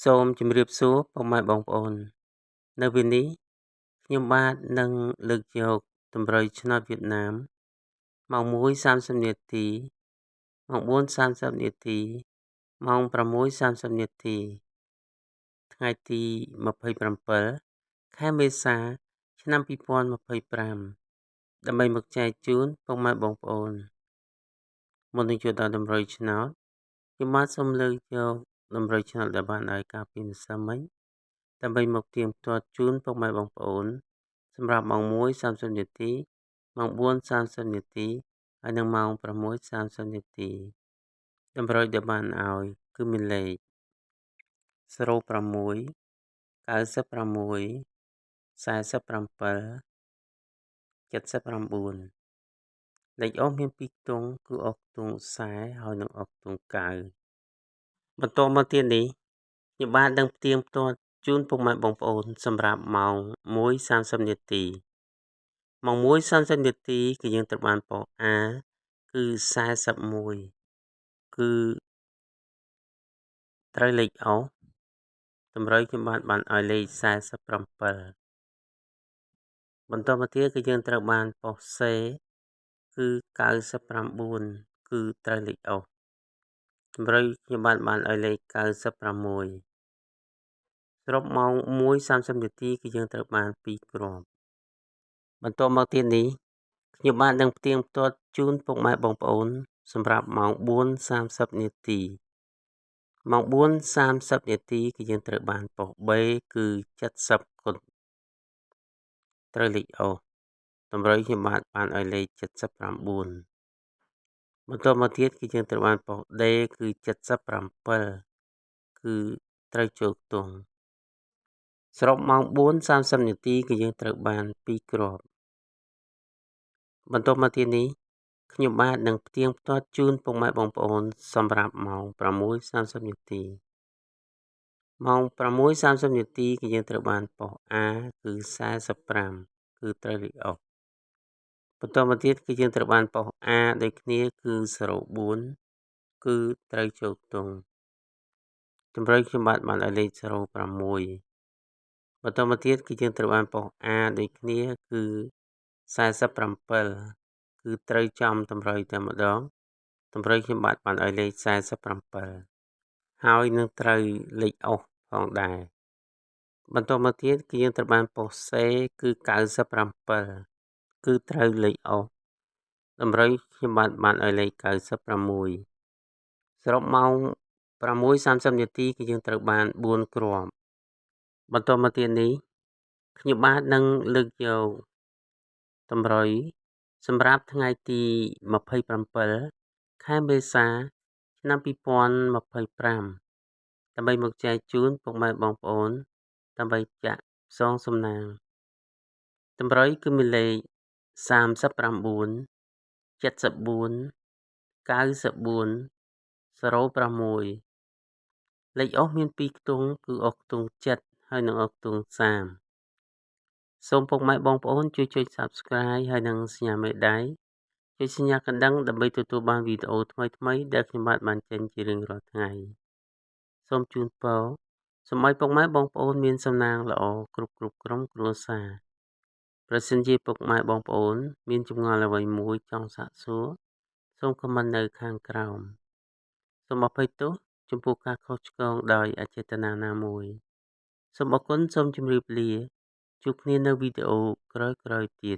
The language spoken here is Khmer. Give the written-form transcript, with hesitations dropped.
សូមជម្រាបសួរពុកម៉ែបងប្អូននៅពេលនេះខ្ញុំបាទនឹងលើកយកតម្រុយឆ្នោតវៀតណាមម៉ោង 1:30 នាទីម៉ោង 4:30 នាទីម៉ោង 6:30 នាទីថ្ងៃទី27ខែមេសាឆ្នាំ2025ដើម្បីមកចែកជូនពុកម៉ែបងប្អូនមុននឹងចូលដល់តម្រុយឆ្នោតខ្ញុំបាទសូមលើកយកតម្រុយឆ្នោតដែលបានឲ្យកាលពីម្សិលមិញដើម្បីមកទៀងទាត់ជូនពុកម៉ែបងប្អូនសម្រាប់ម៉ោង 1:30 នាទីម៉ោង 4:30 នាទីហើយនិងម៉ោង 6:30 នាទីតម្រុយដែលបានឲ្យគឺមានលេខ06 96 47 79លេខអុសមាន2ខ្ទង់គឺអុសខ្ទង់40ហើយនិងអុសខ្ទង់90បន្តមកទៀតនេះខ្ញុំបាទនឹងផ្ទៀងផ្ទាត់ជូនពុកម៉ែបងប្អូនសម្រាប់ម៉ោង 1:30 នាទីម៉ោង 1:30 នាទីគឺយើងត្រូវបានប៉ុស A គឺ41គឺត្រូវលេខអុសតម្រុយខ្ញុំបានឲ្យលេខ47បន្តមកទៀតគឺយើងត្រូវបានប៉ុស C គឺ99គឺត្រូវលេខអុសតម្រុយខ្ញុំបានឲ្យលេខ96សរុបម៉ោង 1:30 នាទីគឺយើងត្រូវបាន2គ្រាប់បន្តមកទៀតនេះខ្ញុំបាទនឹងផ្ទៀងផ្ទាត់ជូនពុកម៉ែបងប្អូនសម្រាប់ម៉ោង 4:30 នាទីម៉ោង 4:30 នាទីគឺយើងត្រូវបានប៉ុស B គឺ70គុណត្រូវលេខអុសតម្រុយខ្ញុំបានឲ្យលេខ79បន្តមកទៀតគឺយើងត្រូវបានប៉ុស D គឺ77គឺត្រូវចូលខ្ទង់សរុបម៉ោង 4:30 នាទីគឺយើងត្រូវបាន2គ្រាប់បន្តមកទៀតនេះខ្ញុំបាទនឹងផ្ទៀងផ្ទាត់ជូនពុកម៉ែបងប្អូនសម្រាប់ម៉ោង 6:30 នាទីម៉ោង 6:30 នាទីគឺយើងត្រូវបានប៉ុស A គឺ45គឺត្រូវលេខអុសបន្តមកទៀតគឺយើងត្រូវបានប៉ុស A ដូចគ្នាគឺ04គឺត្រូវចូលខ្ទង់តម្រុយខ្ញុំបាទបានឲ្យលេខ06បន្តមកទៀតគឺយើងត្រូវបានប៉ុស A ដូចគ្នាគឺ47គឺត្រូវចំតម្រុយតែម្ដងតម្រុយខ្ញុំបាទបានឲ្យលេខ47ហើយនឹងត្រូវលេខអុសផងដែរបន្តមកទៀតគឺយើងត្រូវបានប៉ុស C គឺ97គឺត្រូវលេខអុសតម្រុយខ្ញុំបានឲ្យលេខ96សរុបម៉ោង 6:30 នាទីគឺយើងត្រូវបាន4គ្រាប់បន្តមកទៀតនេះខ្ញុំបាទនឹងលើកយកតម្រុយសម្រាប់ថ្ងៃទី27ខែមេសាឆ្នាំ2025ដើម្បីមកចែកជូនពុកម៉ែបងប្អូនដើម្បីចាក់ផ្សងសំណាងតម្រុយគឺមានលេខ39 74 94 06លេខអុសមាន2ខ្ទង់គឺអុសខ្ទង់7ហើយនិងអុសខ្ទង់30សូមពុកម៉ែបងប្អូនជួយចុច Subscribe ហើយនិងសញ្ញាមេដៃចុចសញ្ញាកណ្ដឹងដើម្បីទទួលបានវីដេអូថ្មីៗដែលខ្ញុំបានចេញជារៀងរាល់ថ្ងៃសូមជូនពរសូមឲ្យពុកម៉ែបងប្អូនមានសំណាងល្អគ្រប់ក្រុមគ្រួសារប្រសិនជាពុកម៉ែបងប្អូនមានចម្ងល់អ្វីមួយចង់សាកសួរសូមខមមិននៅខាងក្រោមសូមអភ័យទោសចំពោះការខុសឆ្គងដោយអចេតនាណាមួយសូមអរគុណសូមជម្រាបលាជួបគ្នានៅវីដេអូក្រោយៗទៀត